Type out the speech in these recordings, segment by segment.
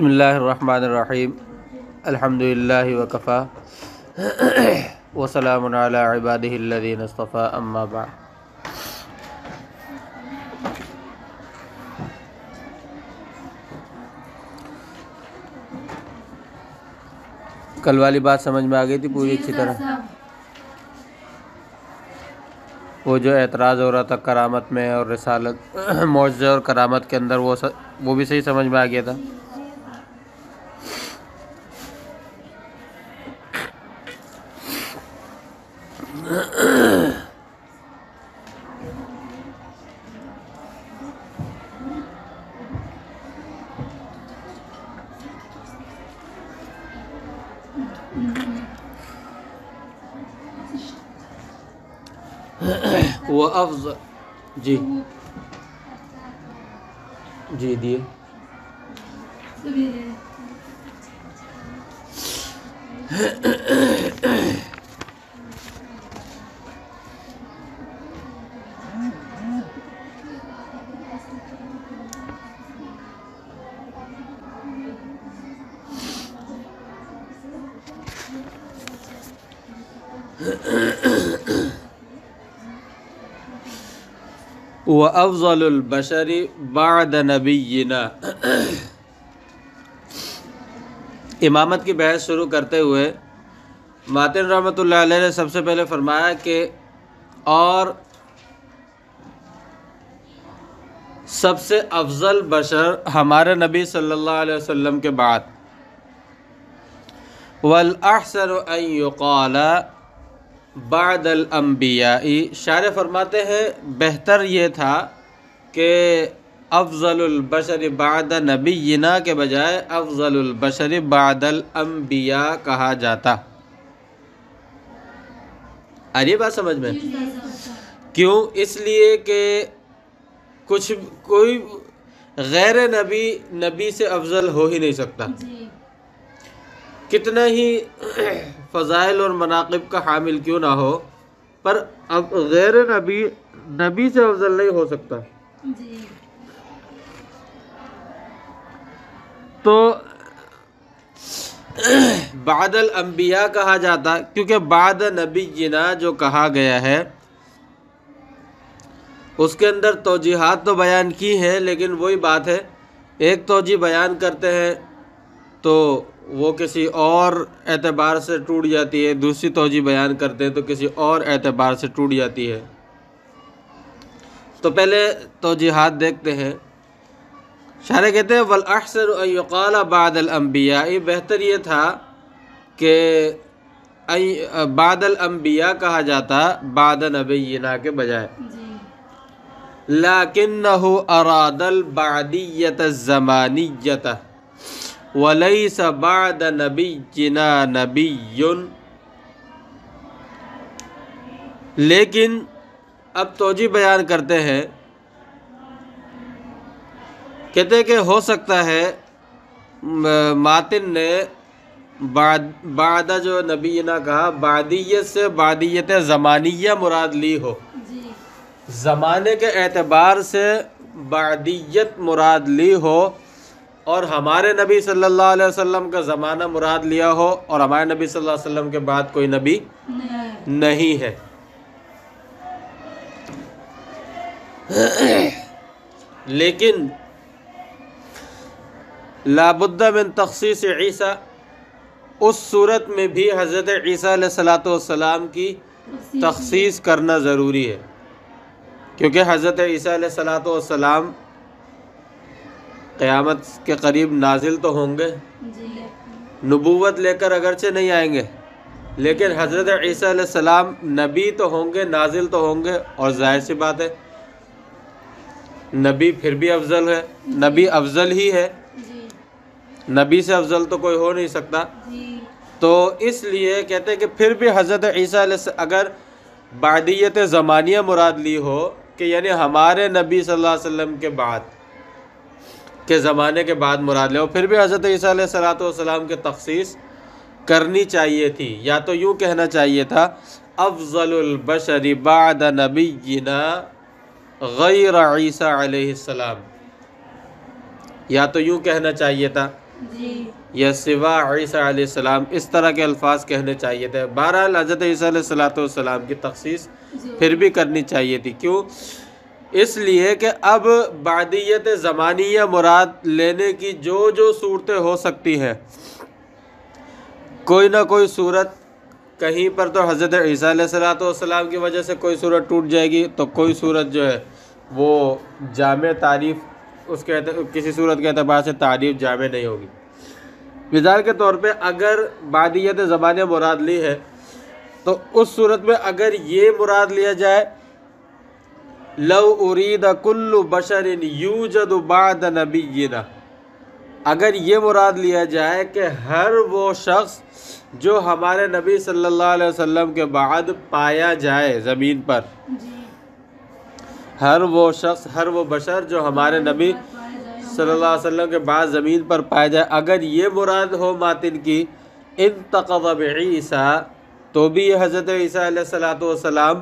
بسم اللہ الرحمن الرحیم الحمد للہ وکفا وسلام علی عبادہ الذین اصطفیٰ اما بعد۔ کل والی بات سمجھ میں آ گئی تھی پوری اچھی طرح؟ وہ جو اعتراض ہو رہا تھا کرامت میں اور رسالت معجزہ اور کرامت کے اندر وہ بھی صحیح سمجھ میں آ گیا تھا۔ وہ افضل جی دیے وَأَفْضَلُ الْبَشَرِ بَعْدَ نَبِيِّنَا۔ امامت کی بحث شروع کرتے ہوئے ماتن رحمۃ اللہ علیہ نے سب سے پہلے فرمایا کہ اور سب سے افضل بشر ہمارے نبی صلی اللہ علیہ وسلم کے بعد وَالْأَحْسَنُ أَن يُقَالَ بعد الانبیاء، شارح فرماتے ہیں بہتر یہ تھا کہ افضل البشر بعد نبینا کے بجائے افضل البشر بعد الانبیاء کہا جاتا۔ آ رہی بات سمجھ میں؟ کیوں؟ اس لیے کہ کوئی غیر نبی سے افضل ہو ہی نہیں سکتا، کتنا ہی فضائل اور مناقب کا حامل کیوں نہ ہو، پر اب غیر نبی سے افضل نہیں ہو سکتا۔ تو بعد الانبیاء کہا جاتا کیونکہ بعد نبینا جو کہا گیا ہے اس کے اندر توجیحات تو بیان کی ہیں، لیکن وہی بات ہے، ایک توجیہ بیان کرتے ہیں تو وہ کسی اور اعتبار سے ٹوٹ جاتی ہے، دوسری توجیہ بیان کرتے ہیں تو کسی اور اعتبار سے ٹوٹ جاتی ہے۔ تو پہلے توجیحات دیکھتے ہیں۔ شارح کہتے ہیں وَالْأَحْسَنُ أَن يُقَالَ بَعْدَ الْأَنبِيَاءِ، بہتر یہ تھا کہ بعد الانبیاء کہا جاتا بعد نبینا کے بجائے، لَكِنَّهُ أَرَادَ الْبَعْدِيَّةَ الزَّمَانِيَّةَ وَلَيْسَ بَعْدَ نَبِيِّنَا نَبِيٌّ۔ لیکن اب توجیہ بیان کرتے ہیں، کہتے ہیں کہ ہو سکتا ہے ماتن نے بعد جو نبینا کہا بعدیت سے بعدیت زمانیہ مراد لی ہو، زمانے کے اعتبار سے بعدیت مراد لی ہو، اور ہمارے نبی صلی اللہ علیہ وسلم کا زمانہ مراد لیا ہو، اور ہمارے نبی صلی اللہ علیہ وسلم کے بعد کوئی نبی نہیں ہے۔ لیکن لابد من تخصیص عیسیٰ، اس صورت میں بھی حضرت عیسیٰ علیہ السلام کی تخصیص کرنا ضروری ہے، کیونکہ حضرت عیسیٰ علیہ السلام قیامت کے قریب نازل تو ہوں گے، نبوت لے کر اگرچہ نہیں آئیں گے، لیکن حضرت عیسیٰ علیہ السلام نبی تو ہوں گے، نازل تو ہوں گے، اور ظاہر سی بات ہے نبی پھر بھی افضل ہے، نبی افضل ہی ہے، نبی سے افضل تو کوئی ہو نہیں سکتا۔ تو اس لیے کہتے ہیں کہ پھر بھی حضرت عیسیٰ علیہ السلام اگر بعدیت زمانیہ مراد لی ہو کہ یعنی ہمارے نبی صلی اللہ علیہ وسلم کے بعد کے زمانے کے بعد مراد لے ہو، پھر بھی حضرت عیسیٰ علیہ السلام کی تخصیص کرنی چاہیے تھی، یا تو یوں کہنا چاہیے تھا افضل البشر بعد نبینا غیر عیسیٰ علیہ السلام، یا تو یوں کہنا چاہیے تھا یا سوا عیسیٰ علیہ السلام، اس طرح کے الفاظ کہنے چاہیے تھے۔ بہرحال حضرت عیسیٰ علیہ السلام کی تخصیص پھر بھی کرنی چاہیے تھی۔ کیوں؟ اس لیے کہ اب بعدیت زمانیہ مراد لینے کی جو صورتیں ہو سکتی ہیں، کوئی نہ کوئی صورت کہیں پر تو حضرت عیسیٰ علیہ السلام کی وجہ سے کوئی صورت ٹوٹ جائے گی، تو کوئی صورت جو ہے وہ جامع تعریف اس کے کسی صورت کے اعتبار سے تعریف جامع نہیں ہوگی۔ مثال کے طور پہ اگر بعدیت زمانیہ مراد لی ہے تو اس صورت میں اگر یہ مراد لیا جائے لو ارید کل بشر یوجد بعد نبینا، اگر یہ مراد لیا جائے کہ ہر وہ شخص جو ہمارے نبی صلی اللہ علیہ وسلم کے بعد پایا جائے زمین پر، ہر وہ شخص، ہر وہ بشر جو ہمارے نبی صلی اللہ علیہ وسلم کے بعد زمین پر پایا جائے، اگر یہ مراد ہو ماتن کی انتقض بعیسیٰ، تو بھی یہ حضرت عیسیٰ علیہ السلام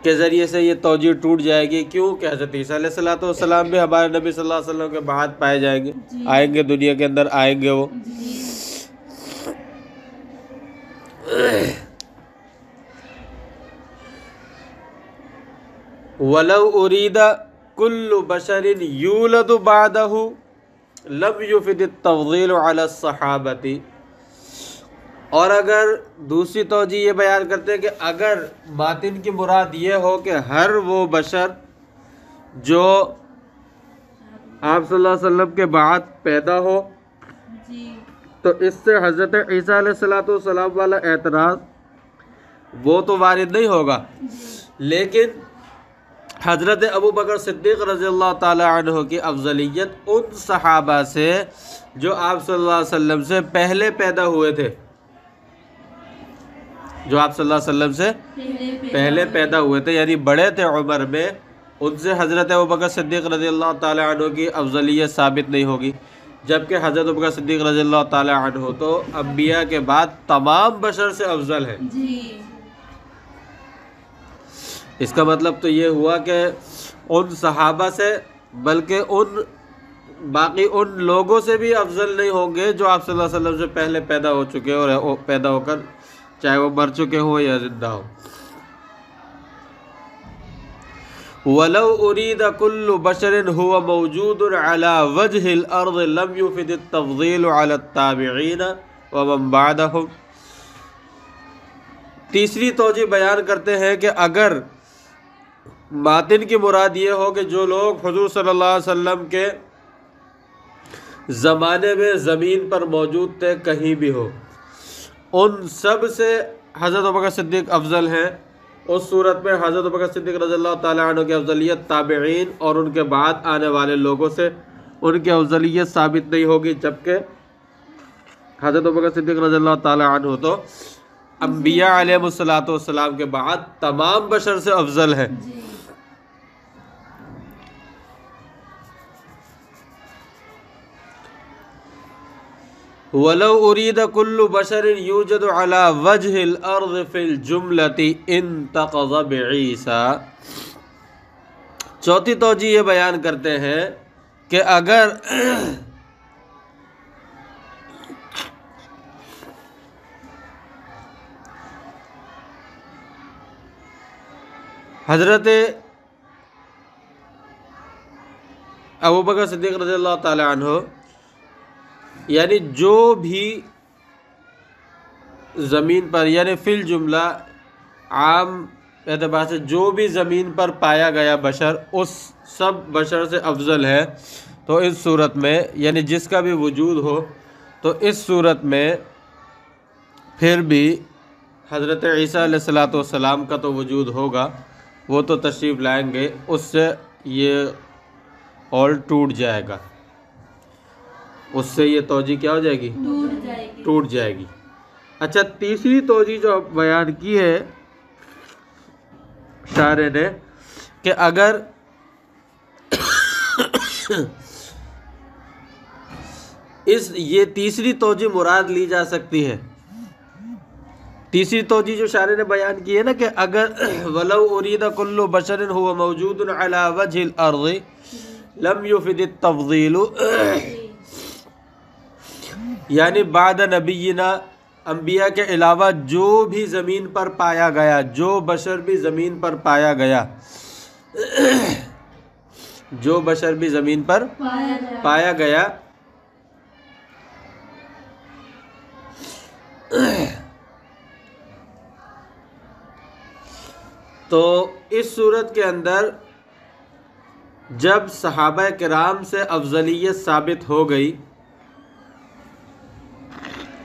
کے ذریعے سے یہ توجیہ ٹوٹ جائے گی۔ کیوں کہ حضرت عیسیٰ علیہ السلام بھی ہمارے نبی صلی اللہ علیہ وسلم کے بعد پائے جائیں گے، آئیں گے دنیا کے اندر، آئیں گے وہ۔ وَلَوْ أُرِيدَ كُلُّ بَشَرٍ يُولَدُ بَعْدَهُ لَمْ يُفِدِ التَّفْضِيلُ عَلَى الصَّحَابَةِ، اور اگر دوسری توجہ یہ بیان کرتے ہیں کہ اگر باطن کی مراد یہ ہو کہ ہر وہ بشر جو آپ صلی اللہ علیہ وسلم کے بعد پیدا ہو، تو اس سے حضرت عیسیٰ علیہ السلام والا اعتراض وہ تو وارد نہیں ہوگا، لیکن حضرت ابو بکر صدیق رضی اللہ تعالی عنہ کی افضلیت ان صحابہ سے جو آپ صلی اللہ علیہ وسلم سے پہلے پیدا ہوئے تھے، جو آپ صلی اللہ علیہ وسلم سے پہلے پیدا ہوئے تھے، یعنی بڑے تھے عمر میں، ان سے حضرت ابو بکر صدیق رضی اللہ تعالی عنہ کی افضلیت ثابت نہیں ہوگی، جبکہ حضرت ابو بکر صدیق رضی اللہ تعالی عنہ تو انبیاء کے بعد تمام بشر سے افضل ہے۔ اس کا مطلب تو یہ ہوا کہ ان صحابہ سے بلکہ باقی ان لوگوں سے بھی افضل نہیں ہوں گے جو آپ صلی اللہ علیہ وسلم سے پہلے پیدا ہو چکے اور پیدا ہو کر چاہے وہ مر چکے ہوں یا زندہ ہو۔ وَلَوْ أُرِيدَ كُلُّ بَشَرٍ هُوَ مَوْجُودٌ عَلَى وَجْهِ الْأَرْضِ لَمْ يُفِدِ التَّفْضِيلُ عَلَى التَّابِعِينَ وَمَنْ بَعْدَهُمْ۔ تیسری توجہ بیان کرتے ہیں کہ اگر باطن کی مراد یہ ہو کہ جو لوگ حضور صلی اللہ علیہ وسلم کے زمانے میں زمین پر موجود تھے، کہیں بھی ہو، ان سب سے حضرت ابوبکر صدیق افضل ہیں، اس صورت میں حضرت ابوبکر صدیق رضی اللہ تعالیٰ عنہ کی افضلیت تابعین اور ان کے بعد آنے والے لوگوں سے ان کی افضلیت ثابت نہیں ہوگی، جبکہ حضرت ابوبکر صدیق رضی اللہ تعالیٰ عنہ تو انبیاء علیہ السلام کے بعد تمام بشر سے افضل ہیں۔ وَلَوْ أُرِيدَ كُلُّ بَشَرٍ يُوجَدُ عَلَى وَجْهِ الْأَرْضِ فِي الْجُمْلَةِ انْتَقَضَ بِعِيسَىٰ۔ چوتھی توجہ یہ بیان کرتے ہیں کہ اگر حضرت ابوبکر صدیق رضی اللہ تعالی عنہ، یعنی جو بھی زمین پر، یعنی فی الجملہ عام اعتبار سے جو بھی زمین پر پایا گیا بشر اس سب بشر سے افضل ہے، تو اس صورت میں یعنی جس کا بھی وجود ہو، تو اس صورت میں پھر بھی حضرت عیسیٰ علیہ السلام کا تو وجود ہوگا، وہ تو تشریف لائیں گے، اس سے یہ اور ٹوٹ جائے گا، اس سے یہ توجہ کیا ہو جائے گی؟ ٹوٹ جائے گی۔ اچھا، تیسری توجہ جو بیان کی ہے شارح نے کہ اگر یہ تیسری توجہ مراد لی جا سکتی ہے، تیسری توجہ جو شارح نے بیان کی ہے نا کہ اگر وَلَوْ أُرِيدَ كُلُّ بَشَرٍ هُوَ مَوْجُودٌ عَلَى وَجْهِ الْأَرْضِ لَمْ يُفِدِ التَّفْضِيلُ یعنی بعد نبینا، انبیاء کے علاوہ جو بھی زمین پر پایا گیا، جو بشر بھی زمین پر پایا گیا، جو بشر بھی زمین پر پایا گیا، تو اس صورت کے اندر جب صحابہ کرام سے افضلیت ثابت ہو گئی،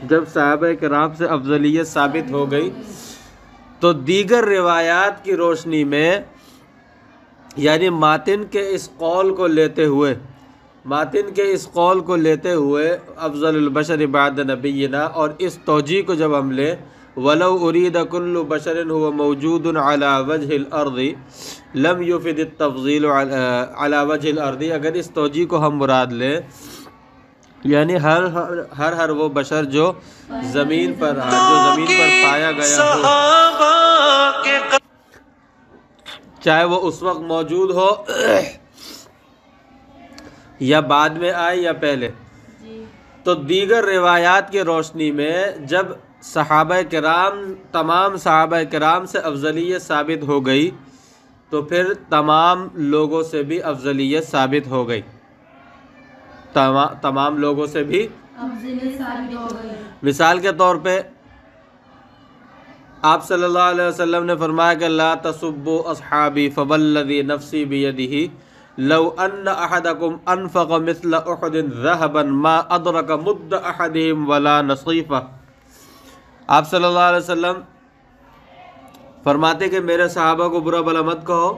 جب صحابہ کرام سے افضلیت ثابت ہو گئی تو دیگر روایات کی روشنی میں، یعنی ماتن کے اس قول کو لیتے ہوئے، ماتن کے اس قول کو لیتے ہوئے افضل البشر بعد نبینا، اور اس توجیہ کو جب ہم لیں وَلَوْ أُرِيدَ كُلُّ بَشَرٍ هُوَ مَوْجُودٌ عَلَى وَجْهِ الْأَرْضِ لَمْ يُفِدِ التَّفْضِيلُ عَلَى وَجْهِ الْأَرْضِ، اگر اس توجیہ کو ہم مراد لیں یعنی ہر وہ بشر جو زمین پر پایا گیا ہو، چاہے وہ اس وقت موجود ہو یا بعد میں آئے یا پہلے، تو دیگر روایات کی روشنی میں جب صحابہ کرام، تمام صحابہ کرام سے افضلیت ثابت ہو گئی تو پھر تمام لوگوں سے بھی افضلیت ثابت ہو گئی، تمام لوگوں سے بھی افضلیت ثابت ہو گئی۔ مثال کے طور پہ آپ صلی اللہ علیہ وسلم نے فرمایا کہ لا تسبوا اصحابی فوالذی نفسی بیدہ لو ان احدکم انفق مثل احد ذهبا ما ادرک مد احدہم ولا نصیفہ۔ آپ صلی اللہ علیہ وسلم فرماتے کہ میرے صحابہ کو برا بھلا مت کہو،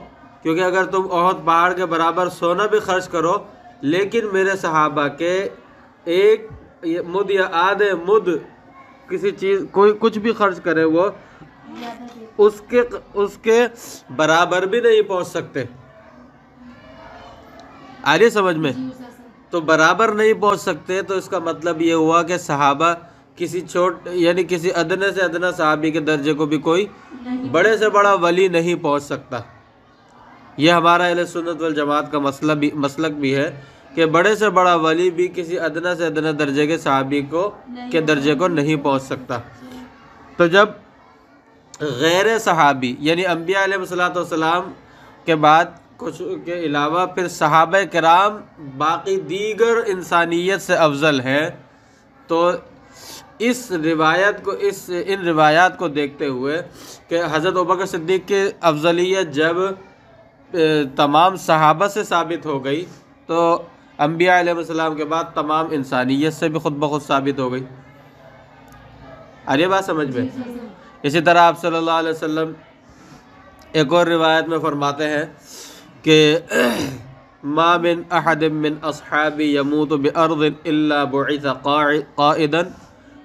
کیونکہ اگر تم احد پہاڑ کے برابر سونا بھی خرچ کرو لیکن میرے صحابہ کے ایک مد یا آدھے مد کسی چیز، کوئی کچھ بھی خرچ کرے وہ اس کے برابر بھی نہیں پہنچ سکتے۔ آ رہی سمجھ میں؟ تو برابر نہیں پہنچ سکتے تو اس کا مطلب یہ ہوا کہ صحابہ کسی یعنی کسی ادنے سے ادنا صحابی کے درجے کو بھی کوئی بڑے سے بڑا ولی نہیں پہنچ سکتا۔ یہ ہمارا اہل سنت والجماعت کا مسلک بھی ہے کہ بڑے سے بڑا ولی بھی کسی ادنا سے ادنا درجے کے صحابی کے درجے کو نہیں پہنچ سکتا۔ تو جب غیر صحابی یعنی انبیاء علیہ الصلوۃ والسلام کے بعد کچھ کے علاوہ پھر صحابہ کرام باقی دیگر انسانیت سے افضل ہیں، تو ان روایات کو دیکھتے ہوئے کہ حضرت ابوبکر صدیق کی افضلیت جب تمام صحابہ سے ثابت ہو گئی تو انبیاء علیہ السلام کے بعد تمام انسانیت سے بھی خود بخود ثابت ہو گئی۔ ارے بات سمجھ میں؟ اسی طرح آپ صلی اللہ علیہ وسلم ایک اور روایت میں فرماتے ہیں کہ ما من احد من اصحابی یموت بارض الا بعث قائدا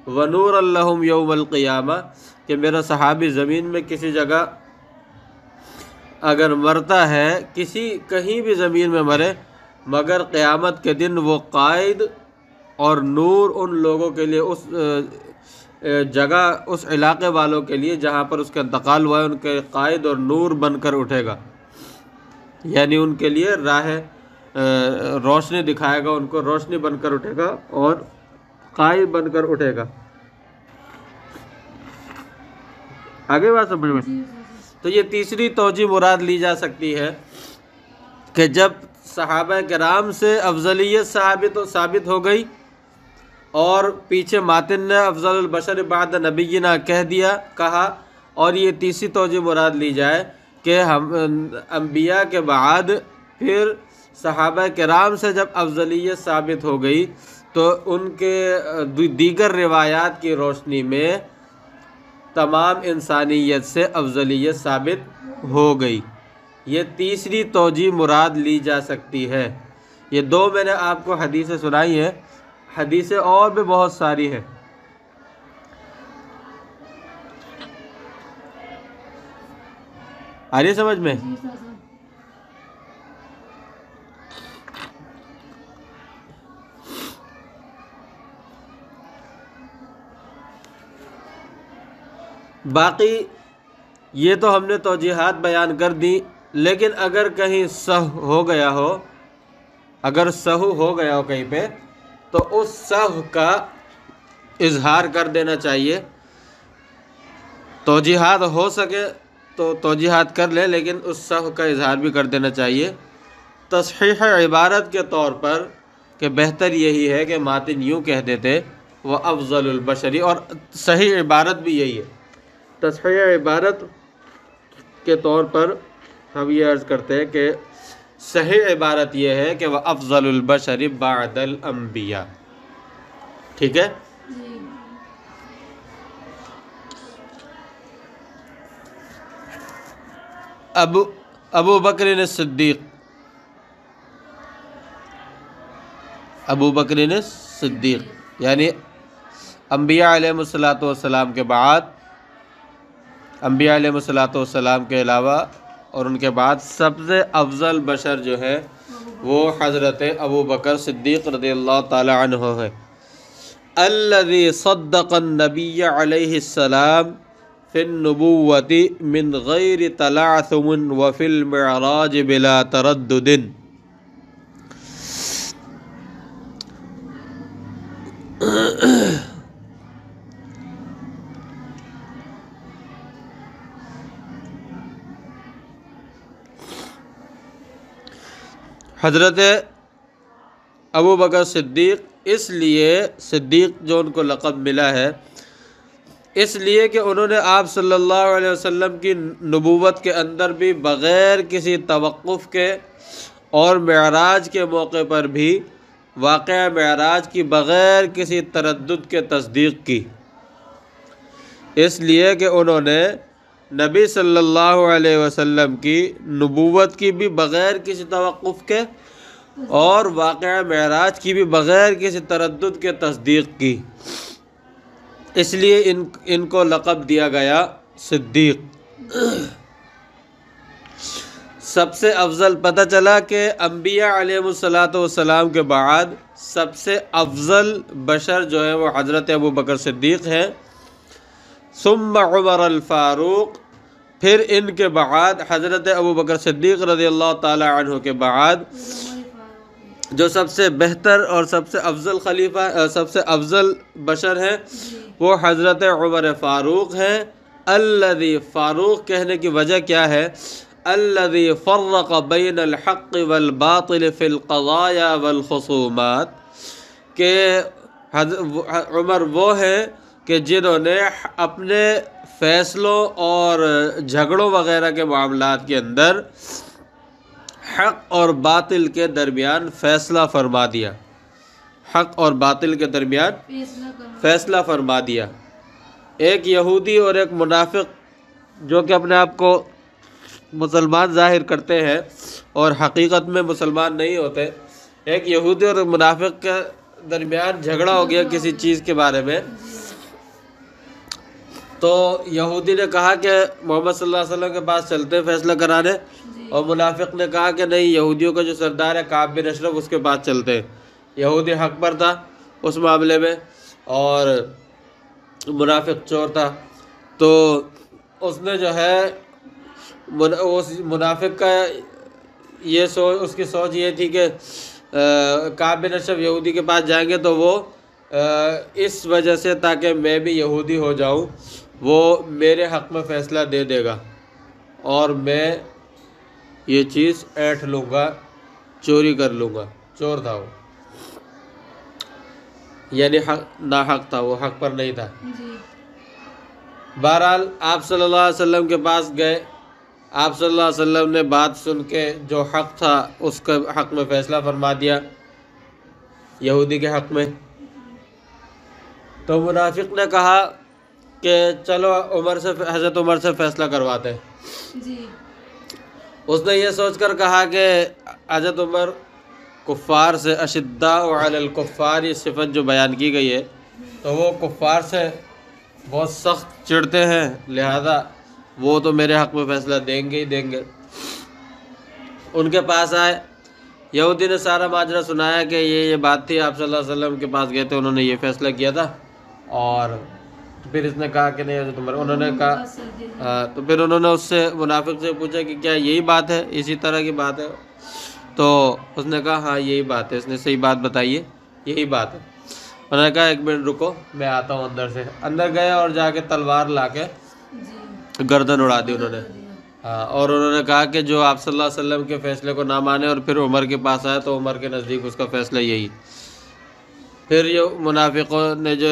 ونورا لهم یوم القیامہ، کہ میرا صحابی زمین میں کسی جگہ اگر مرتا ہے، کہیں بھی زمین میں مرے، مگر قیامت کے دن وہ قائد اور نور ان لوگوں کے لیے، اس جگہ، اس علاقے والوں کے لیے جہاں پر اس کا انتقال ہوا ہے، ان کے قائد اور نور بن کر اٹھے گا، یعنی ان کے لیے راہ روشنی دکھائے گا، ان کو روشنی بن کر اٹھے گا اور قائد بن کر اٹھے گا۔ آگے بات سمجھ میں؟ تو یہ تیسری توجیہ مراد لی جا سکتی ہے کہ جب صحابہ کرام سے افضلیت ثابت ہو گئی اور پیچھے ماتن نے افضل البشر بعد نبینا کہا، اور یہ تیسری توجیہ مراد لی جائے کہ ہم انبیاء کے بعد پھر صحابہ کرام سے جب افضلیت ثابت ہو گئی تو ان کے دیگر روایات کی روشنی میں تمام انسانیت سے افضلیت ثابت ہو گئی۔ یہ تیسری توجیہ مراد لی جا سکتی ہے۔ یہ دو میں نے آپ کو حدیثیں سنائی ہیں، حدیثیں اور بھی بہت ساری ہیں۔ آ رہی سمجھ میں؟ باقی یہ تو ہم نے توجیحات بیان کر دی، لیکن اگر کہیں سہو ہو گیا ہو کہیں پہ، تو اس سہو کا اظہار کر دینا چاہیے. توجیحات ہو سکے تو توجیحات کر لیں، لیکن اس صحو کا اظہار بھی کر دینا چاہیے. تصحیح عبارت کے طور پر کہ بہتر یہی ہے کہ ماتن یوں کہہ دیتے وہ افضل البشری، اور صحیح عبارت بھی یہی ہے. تصحیح عبارت کے طور پر ہم یہ عرض کرتے ہیں کہ صحیح عبارت یہ ہے کہ وہ افضل البشر بعد الانبیاء. ٹھیک ہے. ابو بکر صدیق، ابو بکر صدیق یعنی انبیاء علیہ الصلوۃ کے بعد، انبیاء علیہ الصلوۃ کے علاوہ اور ان کے بعد سب سے افضل بشر جو ہے وہ حضرت ابو بکر صدیق رضی اللہ تعالی عنہ ہے. الذي صدق النبی علیہ السلام فی النبوۃ من غیر تلعثم وفی المعراج بلا تردد. حضرت ابو بکر صدیق اس لیے صدیق جو ان کو لقب ملا ہے اس لیے کہ انہوں نے آپ صلی اللہ علیہ وسلم کی نبوت کے اندر بھی بغیر کسی توقف کے اور معراج کے موقع پر بھی واقعہ معراج کی بغیر کسی تردد کے تصدیق کی. اس لیے کہ انہوں نے نبی صلی اللہ علیہ وسلم کی نبوت کی بھی بغیر کسی توقف کے اور واقعہ معراج کی بھی بغیر کسی تردد کے تصدیق کی. اس لیے ان کو لقب دیا گیا صدیق. سب سے افضل پتہ چلا کہ انبیاء علیہ السلام کے بعد سب سے افضل بشر جو ہے وہ حضرت ابو بکر صدیق ہے. ثم عمر الفاروق، پھر ان کے بعد حضرت ابو بکر صدیق رضی اللہ تعالی عنہ کے بعد جو سب سے بہتر اور سب سے افضل خلیفہ، سب سے افضل بشر ہیں وہ حضرت عمر فاروق ہیں. الذی، فاروق کہنے کی وجہ کیا ہے؟ الذی فرق بین الحق والباطل فی القضایا والخصومات، کہ عمر وہ ہیں کہ جنہوں نے اپنے فیصلوں اور جھگڑوں وغیرہ کے معاملات کے اندر حق اور باطل کے درمیان فیصلہ فرما دیا. حق اور باطل کے درمیان فیصلہ فرما دیا. ایک یہودی اور ایک منافق جو کہ اپنے آپ کو مسلمان ظاہر کرتے ہیں اور حقیقت میں مسلمان نہیں ہوتے، ایک یہودی اور ایک منافق کے درمیان جھگڑا ہو گیا کسی چیز کے بارے میں. تو یہودی نے کہا کہ محمد صلی اللہ علیہ وسلم کے پاس چلتے ہیں فیصلہ کرانے، اور منافق نے کہا کہ نہیں، یہودیوں کا جو سردار ہے کعب بن اشرف اس کے پاس چلتے ہیں. یہودی حق پر تھا اس معاملے میں اور منافق چور تھا. تو اس نے جو ہے اس منافق کا یہ سوچ، اس کی سوچ یہ تھی کہ کعب بن اشرف یہودی کے پاس جائیں گے تو وہ اس وجہ سے تاکہ میں بھی یہودی ہو جاؤں وہ میرے حق میں فیصلہ دے دے گا اور میں یہ چیز اینٹھ لوں گا، چوری کر لوں گا. چور تھا وہ، یعنی ناحق تھا، وہ حق پر نہیں تھا. بہرحال آپ صلی اللہ علیہ وسلم کے پاس گئے. آپ صلی اللہ علیہ وسلم نے بات سن کے جو حق تھا اس کے حق میں فیصلہ فرما دیا، یہودی کے حق میں. تو منافق نے کہا کہ چلو حضرت عمر سے فیصلہ کرواتے ہیں. اس نے یہ سوچ کر کہا کہ حضرت عمر کفار سے اشداء علی الکفار، یہ صفت جو بیان کی گئی ہے تو وہ کفار سے بہت سخت چڑھتے ہیں، لہذا وہ تو میرے حق میں فیصلہ دیں گے ہی دیں گے. ان کے پاس آئے، یہودی نے سارا ماجرا سنایا کہ یہ بات تھی، آپ صلی اللہ علیہ وسلم کے پاس گئے تھے، انہوں نے یہ فیصلہ کیا تھا. اور پھر اس نے کہا کہ نہیں حضرت عمر، انہوں نے کہا تو پھر انہوں نے اس سے منافق سے پوچھا کہ کیا یہی بات ہے، اسی طرح کی بات ہے؟ تو اس نے کہا ہاں یہی بات ہے. اس نے صحیح بات بتائی ہے، یہی بات ہے. انہوں نے کہا ایک منٹ رکو میں آتا ہوں اندر سے. اندر گئے اور جا کے تلوار لا کے گردن اڑا دی انہوں نے. ہاں، اور انہوں نے کہا کہ جو آپ صلی اللہ علیہ وسلم کے فیصلے کو نہ مانے اور پھر عمر کے پاس آئے تو عمر کے نزدیک اس کا فیصلہ یہی. پھر یہ منافقوں نے جو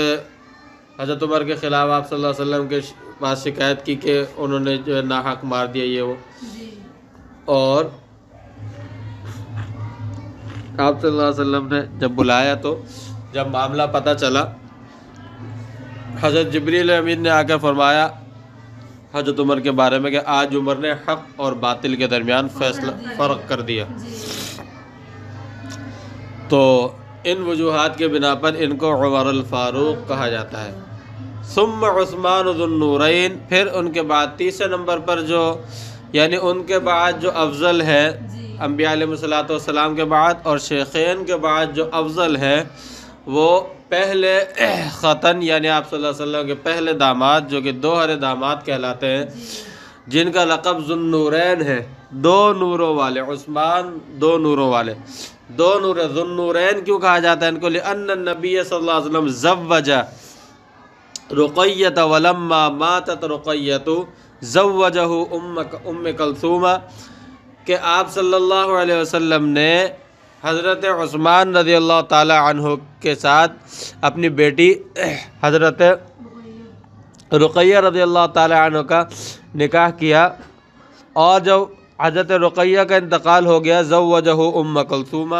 حضرت عمر کے خلاف آپ صلی اللہ علیہ وسلم کے پاس شکایت کی کہ انہوں نے جو ہے ناحق مار دیا یہ وہ. اور آپ صلی اللہ علیہ وسلم نے جب بلایا تو جب معاملہ پتہ چلا حضرت جبریل امین نے آ کر فرمایا حضرت عمر کے بارے میں کہ آج عمر نے حق اور باطل کے درمیان فرق کر دیا. تو ان وجوہات کے بنا پر ان کو عمر الفاروق کہا جاتا ہے. ثم عثمان ذو النورین، پھر ان کے بعد تیسرے نمبر پر جو یعنی ان کے بعد جو افضل ہے انبیاء علیہ الصلوۃ والسلام کے بعد اور شیخین کے بعد جو افضل ہے وہ پہلے ختن یعنی آپ صلی اللہ علیہ وسلم کے پہلے داماد جو کہ دوہرے داماد کہلاتے ہیں جن کا لقب ذو النورین ہے، دو نوروں والے. عثمان دو نوروں والے، دو نور. ذو النورین کیوں کہا جاتا ہے ان کو؟ لأن النبی صلی اللہ علیہ وسلم زوج رقیۃ ولما ماتت رقیۃ زوجہ ام کلثوم، کہ آپ صلی اللہ علیہ وسلم نے حضرت عثمان رضی اللہ تعالی عنہ کے ساتھ اپنی بیٹی حضرت رقیہ رضی اللہ تعالی عنہ کا نکاح کیا، اور جب حضرت رقیہ کا انتقال ہو گیا زوجہ ام کلثوم،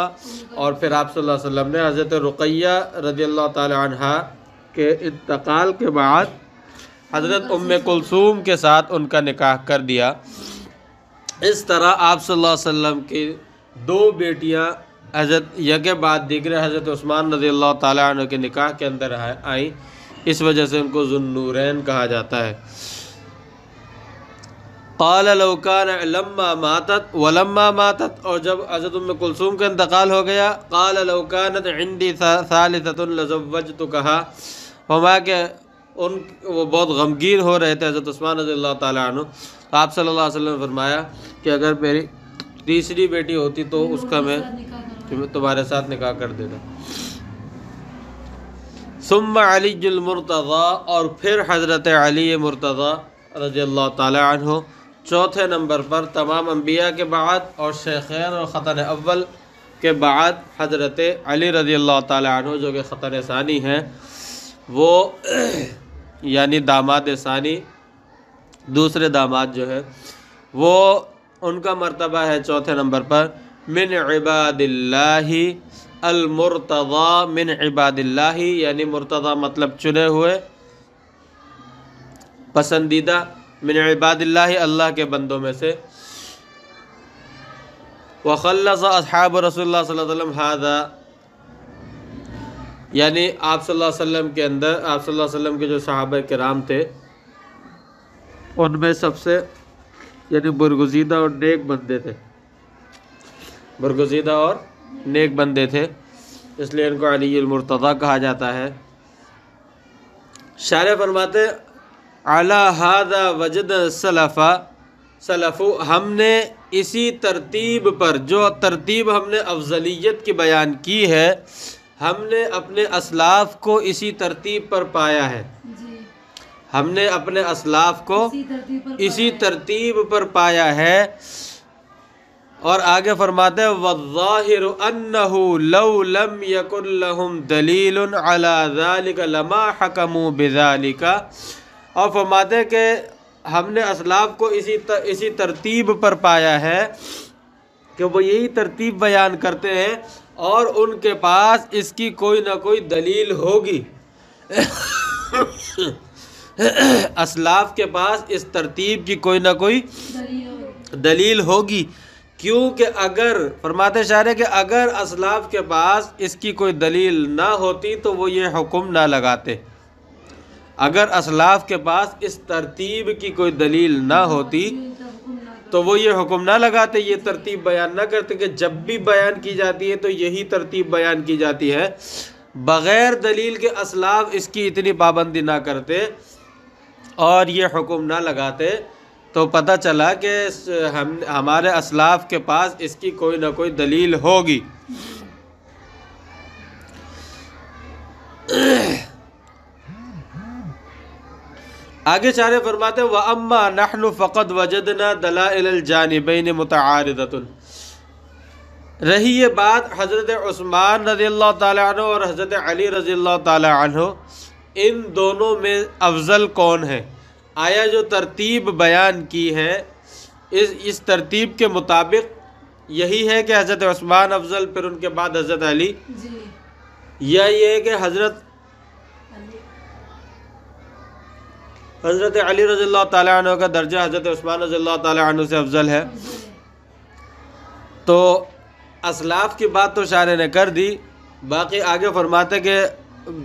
اور پھر آپ صلی اللہ علیہ وسلم نے حضرت رقیہ رضی اللہ تعالی عنہ کے انتقال کے بعد حضرت ام کلثوم کے ساتھ ان کا نکاح کر دیا. اس طرح آپ صلی اللہ علیہ وسلم کی دو بیٹیاں حضرت یکے بعد دیگرے حضرت عثمان رضی اللہ تعالی عنہ کے نکاح کے اندر آئیں، اس وجہ سے ان کو ذو النورین کہا جاتا ہے. قال لو كان لما ماتت ولما ماتت، اور جب حضرت ام کلثوم کا انتقال ہو گیا قال لو كانت عندي ثالثة لزوجتكها، فرمایا کہ وہ بہت غمگین ہو رہے تھے حضرت عثمان رضی اللہ تعالی عنہ. آپ صلی اللہ علیہ وسلم نے فرمایا کہ اگر میری تیسری بیٹی ہوتی تو اس کا میں تمہارے ساتھ نکاح کر دیتا. ثم علی المرتضی، اور پھر حضرت علی مرتضی رضی اللہ تعالی عنہ چوتھے نمبر پر تمام انبیاء کے بعد اور شیخین اور ختن اول کے بعد حضرت علی رضی اللہ تعالی عنہ جو کہ ختن ثانی ہیں، وہ یعنی داماد ثانی دوسرے داماد جو ہے وہ ان کا مرتبہ ہے چوتھے نمبر پر من عباد اللہ المرتضی. من عباد اللہ یعنی مرتضی مطلب چنے ہوئے پسندیدہ، من عباد اللہ اللہ کے بندوں میں سے. وخلص اصحاب رسول اللہ صلی اللہ علیہ وسلم ھذا، یعنی آپ صلی اللہ علیہ وسلم کے اندر آپ صلی اللہ علیہ وسلم کے جو صحابہ کرام تھے ان میں سب سے یعنی برگزیدہ اور نیک بندے تھے، برگزیدہ اور نیک بندے تھے، اس لیے ان کو علی المرتضی کہا جاتا ہے. شارح فرماتے علی ھذا وجد سلف، ہم نے اسی ترتیب پر جو ترتیب ہم نے افضلیت کی بیان کی ہے ہم نے اپنے اسلاف کو اسی ترتیب پر پایا ہے. ہم نے اپنے اسلاف کو اسی ترتیب پر پایا ہے. اور آگے فرماتے ہیں والظاہر انہ لو لم یکن لہم دلیل علی ذلک لما حکموا بذلک، اور فرماتے ہیں کہ ہم نے اسلاف کو اسی ترتیب پر پایا ہے کہ وہ یہی ترتیب بیان کرتے ہیں اور ان کے پاس اس کی کوئی نہ کوئی دلیل ہوگی. اسلاف کے پاس اس ترتیب کی کوئی نہ کوئی دلیل ہوگی، کیونکہ اگر فرماتے شارح کہ اگر اسلاف کے پاس اس کی کوئی دلیل نہ ہوتی تو وہ یہ حکم نہ لگاتے. اگر اسلاف کے پاس اس ترتیب کی کوئی دلیل نہ ہوتی تو وہ یہ حکم نہ لگاتے، یہ ترتیب بیان نہ کرتے کہ جب بھی بیان کی جاتی ہے تو یہی ترتیب بیان کی جاتی ہے. بغیر دلیل کے اسلاف اس کی اتنی پابندی نہ کرتے اور یہ حکم نہ لگاتے تو پتہ چلا کہ ہمارے اسلاف کے پاس اس کی کوئی نہ کوئی دلیل ہوگی. آگے شارح فرماتے ہیں وَأَمَّا نَحْنُ فَقَدْ وَجَدْنَا دَلَائِلَ الْجَانِبَيْنِ مُتَعَارِضَةٌ۔ رہی یہ بات حضرت عثمان رضی اللہ تعالیٰ عنہ اور حضرت علی رضی اللہ تعالیٰ عنہ، ان دونوں میں افضل کون ہے؟ آیا جو ترتیب بیان کی ہے اس ترتیب کے مطابق یہی ہے کہ حضرت عثمان افضل، پھر ان کے بعد حضرت علی، یا یہ ہے کہ حضرت علی رضی اللہ تعالیٰ عنہ کا درجہ حضرت عثمان رضی اللہ تعالیٰ عنہ سے افضل ہے؟ تو اسلاف کی بات تو شارح نے کر دی، باقی آگے فرماتے کہ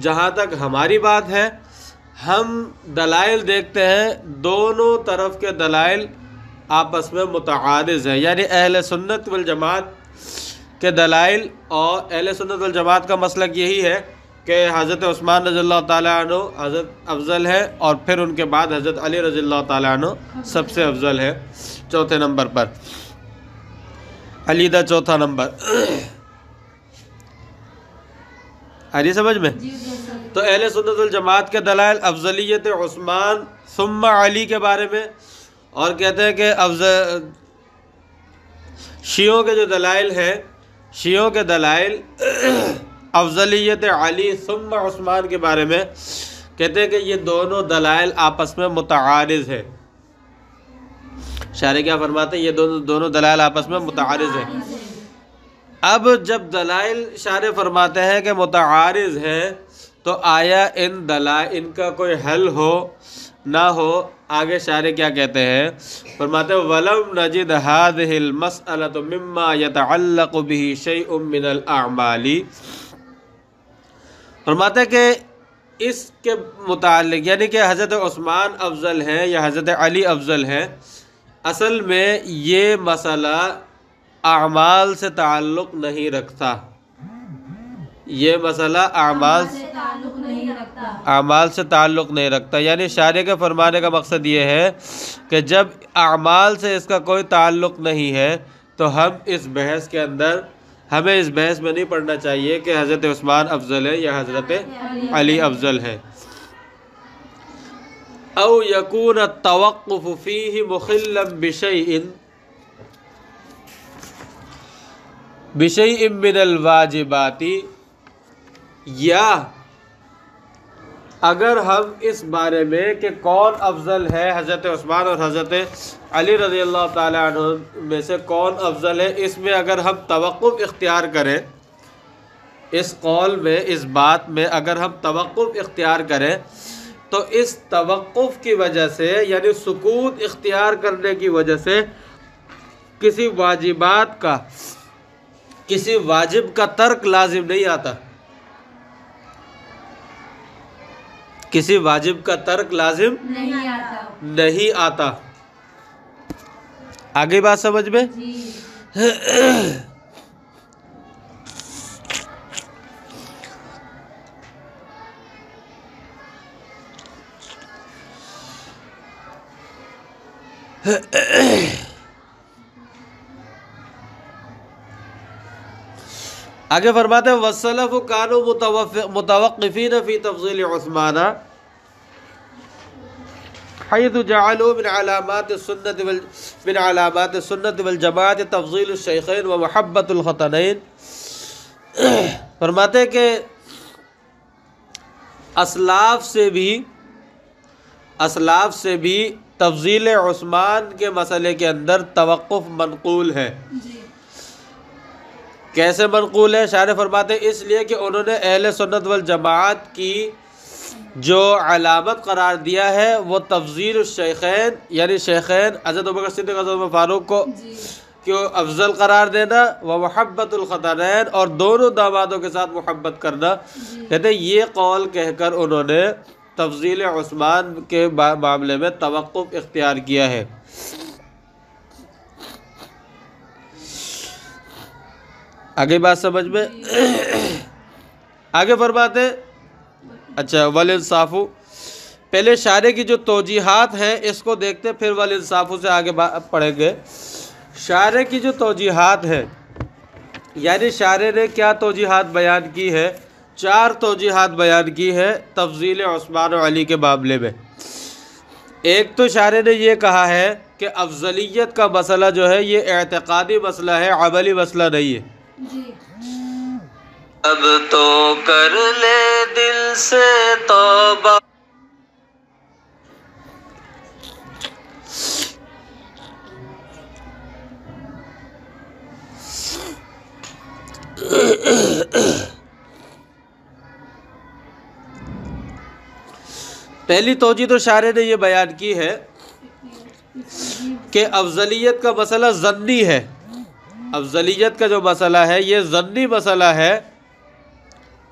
جہاں تک ہماری بات ہے، ہم دلائل دیکھتے ہیں، دونوں طرف کے دلائل آپس میں متعارض ہیں، یعنی اہل سنت والجماعت کے دلائل، اور اہل سنت والجماعت کا مسلک یہی ہے کہ حضرت عثمان رضی اللہ تعالیٰ عنہ حضرت افضل ہے، اور پھر ان کے بعد حضرت علی رضی اللہ تعالیٰ عنہ سب سے افضل ہے، چوتھے نمبر پر، علی دا چوتھا نمبر۔ آ رہی سمجھ میں؟ تو اہل سنت والجماعت کے دلائل افضلیت عثمان ثم علی کے بارے میں، اور کہتے ہیں کہ شیعوں کے جو دلائل ہیں، شیعوں کے دلائل افضلیت علی ثم عثمان کے بارے میں کہتے ہیں کہ یہ دونوں دلائل آپس میں متعارض ہیں۔ شارح کیا فرماتے ہیں؟ یہ دونوں دلائل آپس میں متعارض ہیں۔ اب جب دلائل شارح فرماتے ہیں کہ متعارض ہیں، تو آیا ان کا کوئی حل ہو نہ ہو؟ آگے شارح کیا کہتے ہیں؟ فرماتے ہیں وَلَمْ نَجِدْ هَذِهِ الْمَسْأَلَةُ مِمَّا يَتَعَلَّقُ بِهِ شَيْءٌ مِّنَ الْأَعْمَالِ۔ فرماتے ہیں کہ اس کے متعلق، یعنی کہ حضرت عثمان افضل ہیں یا حضرت علی افضل ہیں، اصل میں یہ مسئلہ اعمال سے تعلق نہیں رکھتا، یہ مسئلہ اعمال سے تعلق نہیں رکھتا، یعنی شارح کے فرمانے کا مقصد یہ ہے کہ جب اعمال سے اس کا کوئی تعلق نہیں ہے تو ہمیں اس بحث میں نہیں پڑھنا چاہیے کہ حضرت عثمان افضل ہے یا حضرت علی افضل ہے۔ او یکون التوقف فیہ مخلا بشیء من الواجبات، یا اگر ہم اس بارے میں کہ کون افضل ہے حضرت عثمان اور حضرت علی رضی اللہ تعالیٰ عنہ میں سے کون افضل ہے، اس میں اگر ہم توقف اختیار کریں، اس قول میں، اس بات میں اگر ہم توقف اختیار کریں، تو اس توقف کی وجہ سے، یعنی سکوت اختیار کرنے کی وجہ سے کسی واجب کا ترک لازم نہیں آتا، کسی واجب کا ترک لازم نہیں آتا۔ آگے بات سمجھ میں؟ آگے فرماتے ہیں والسلف كانوا متوقفين في تفضيل عثمان حيث جعلوا من علامات السنة والجماعة تفضيل الشيخين ومحبة الخطنين۔ فرماتے ہیں کہ اسلاف سے بھی تفضیل عثمان کے مسئلے کے اندر توقف منقول ہے۔ کیسے منقول ہے؟ شارح فرماتے ہیں اس لیے کہ انہوں نے اہل سنت والجماعت کی جو علامت قرار دیا ہے وہ تفضیل الشیخین، یعنی شیخین حضرت ابوبکر صدیق حضرت عمر فاروق کو افضل قرار دینا، وہ محبت الخطنین، اور دونوں دامادوں کے ساتھ محبت کرنا۔ کہتے ہیں یہ قول کہہ کر انہوں نے تفضیل عثمان کے معاملے میں توقف اختیار کیا ہے۔ آگے بات سمجھ میں؟ آگے فرماتے اچھا والانصاف، پہلے شارح کی جو توجیحات ہیں اس کو دیکھتے پھر والانصاف سے آگے پڑھیں گے۔ شارح کی جو توجیحات ہیں، یعنی شارح نے کیا توجیحات بیان کی ہے؟ 4 توجیحات بیان کی ہے تفضیل عثمان و علی کے معاملے میں۔ ایک تو شارح نے یہ کہا ہے کہ افضلیت کا مسئلہ جو ہے یہ اعتقادی مسئلہ ہے، عملی مسئلہ نہیں ہے۔ اب تو کر لے دل سے توبہ۔ پہلی توجہ تو شارح نے یہ بیان کی ہے کہ افضلیت کا مسئلہ ظنی ہے۔ افضلیت کا جو مسئلہ ہے یہ ظنی مسئلہ ہے۔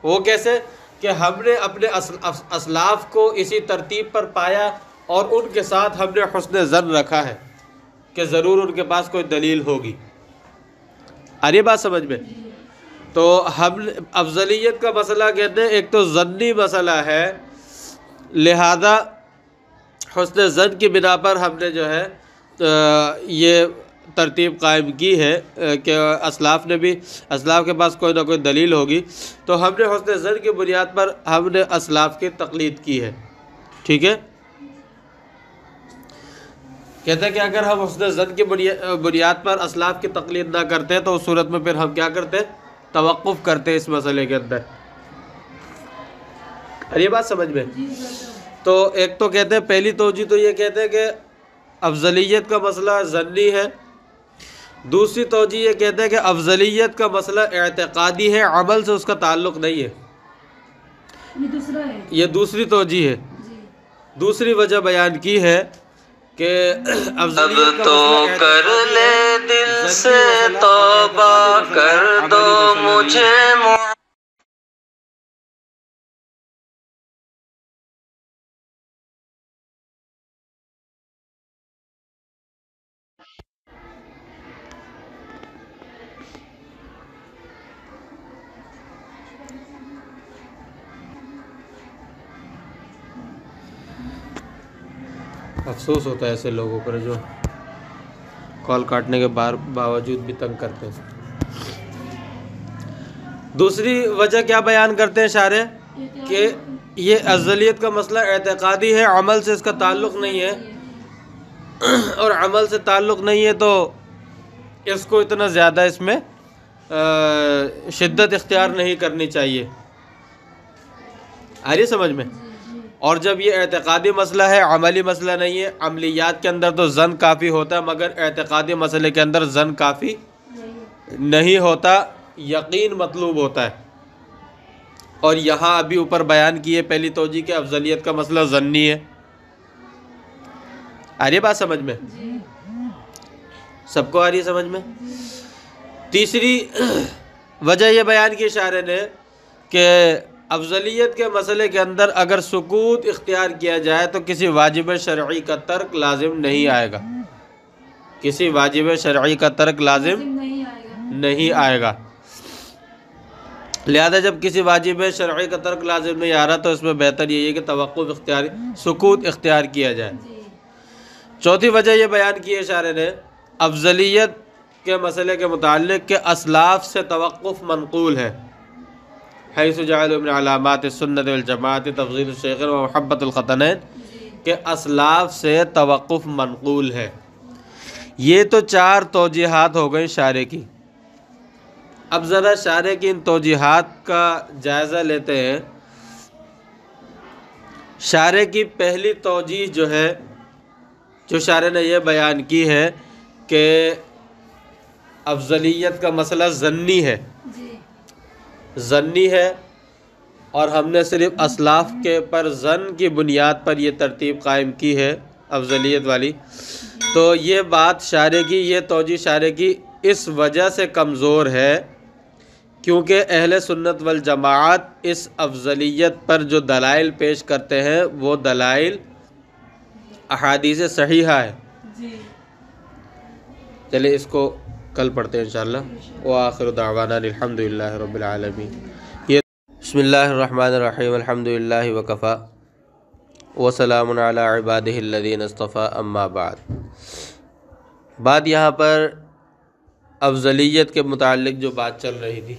وہ کیسے کہ ہم نے اپنے اسلاف کو اسی ترتیب پر پایا اور ان کے ساتھ ہم نے حسن ظن رکھا ہے کہ ضرور ان کے پاس کوئی دلیل ہوگی۔ آ رہی بات سمجھ میں؟ تو ہم افضلیت کا مسئلہ کہتے ہیں ایک تو ظنی مسئلہ ہے، لہذا حسن ظن کی بنا پر ہم نے جو ہے یہ ترتیب قائم کی ہے کہ اسلاف کے پاس کوئی نہ کوئی دلیل ہوگی، تو ہم نے حسن ظن کی بنیاد پر ہم نے اسلاف کی تقلید کی ہے۔ ٹھیک ہے، کہتے ہیں کہ اگر ہم حسن ظن کی بنیاد پر اسلاف کی تقلید نہ کرتے تو اس صورت میں پھر ہم کیا کرتے؟ توقف کرتے اس مسئلے کے اندر۔ اور یہ بات سمجھ میں؟ تو ایک تو کہتے ہیں پہلی توجہ تو یہ کہتے ہیں کہ افضلیت کا مسئلہ ظنی ہے، دوسری توجہ یہ کہتے ہیں کہ افضلیت کا مسئلہ اعتقادی ہے، عمل سے اس کا تعلق نہیں ہے۔ یہ دوسری توجہ ہے۔ دوسری وجہ بیان کی ہے کہ افضلیت کا مسئلہ کر لے دل سے توبہ کر دو مجھے افسوس ہوتا ہے ایسے لوگوں پر جو کال کاٹنے کے باوجود بھی تنگ کرتے ہیں۔ دوسری وجہ کیا بیان کرتے ہیں شارح کہ یہ افضلیت کا مسئلہ اعتقادی ہے، عمل سے اس کا تعلق نہیں ہے، اور عمل سے تعلق نہیں ہے تو اس کو اتنا زیادہ اس میں شدت اختیار نہیں کرنی چاہیے۔ آ رہی سمجھ میں؟ اور جب یہ اعتقادی مسئلہ ہے، عملی مسئلہ نہیں ہے، عملیات کے اندر تو ظن کافی ہوتا ہے مگر اعتقادی مسئلے کے اندر ظن کافی نہیں ہوتا، یقین مطلوب ہوتا ہے۔ اور یہاں ابھی اوپر بیان کی ہے پہلی توجہ کہ افضلیت کا مسئلہ ظنی ہے۔ آ رہی بات سمجھ میں؟ سب کو آ رہی سمجھ میں؟ تیسری وجہ یہ بیان کی شارح نے کہ افضلیت کے مسئلے کے اندر اگر سکوت اختیار کیا جائے تو کسی واجب شرعی کا ترک لازم نہیں آئے گا، کسی واجب شرعی کا ترک لازم نہیں آئے گا۔ لہذا جب کسی واجب شرعی کا ترک لازم نہیں آ رہا تو اس میں بہتر یہی ہے کہ توقف سکوت اختیار کیا جائے۔ چوتھی وجہ یہ بیان کی ہے شارح نے افضلیت کے مسئلے کے متعلق کہ اسلاف سے توقف منقول ہے، حیث جعل من علامات السنت والجماعت تفضیل الشیخ و محبت الخطنین، کہ اسلاف سے توقف منقول ہے۔ یہ تو چار توجیحات ہو گئیں شارح کی۔ اب ذرا شارح کی ان توجیحات کا جائزہ لیتے ہیں۔ شارح کی پہلی توجیح جو ہے، جو شارح نے یہ بیان کی ہے کہ افضلیت کا مسئلہ ظنی ہے، ظنی ہے، اور ہم نے صرف اسلاف کے پر ظن کی بنیاد پر یہ ترتیب قائم کی ہے افضلیت والی، تو یہ بات شارح کی، یہ توجیہ شارح کی اس وجہ سے کمزور ہے کیونکہ اہل سنت والجماعت اس افضلیت پر جو دلائل پیش کرتے ہیں وہ دلائل احادیث صحیحہ ہے۔ چلے اس کو کل پڑھتے ہیں انشاءاللہ۔ وآخر دعوانا الحمدللہ رب العالمین۔ بسم اللہ الرحمن الرحیم، الحمدللہ وکفا وسلام علی عبادہ الذین اصطفیٰ، اما بعد۔ بات یہاں پر افضلیت کے متعلق جو بات چل رہی تھی،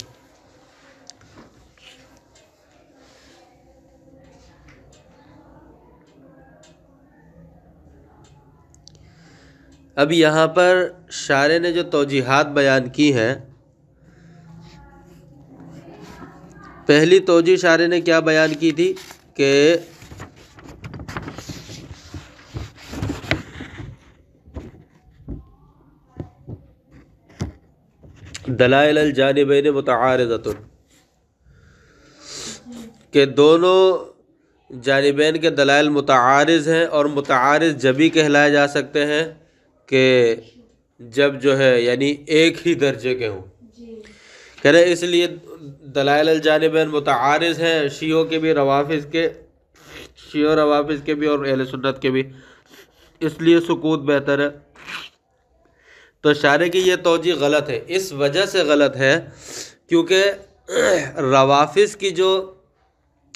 اب یہاں پر شارح نے جو توجیحات بیان کی ہیں، پہلی توجیہ شارح نے کیا بیان کی تھی کہ دلائل الجانبین متعارضۃ، کہ دونوں جانبین کے دلائل متعارض ہیں، اور متعارض جبھی کہلائے جا سکتے ہیں کہ جب جو ہے یعنی ایک ہی درجے کے ہوں. کہہ رہے اس لیے دلائل الجانبین متعارض ہیں، شیعوں کے بھی، روافض کے، شیعہ روافض کے بھی اور اہل سنت کے بھی، اس لیے سکوت بہتر ہے. تو شارح کی یہ توجیہ غلط ہے. اس وجہ سے غلط ہے کیونکہ روافض کی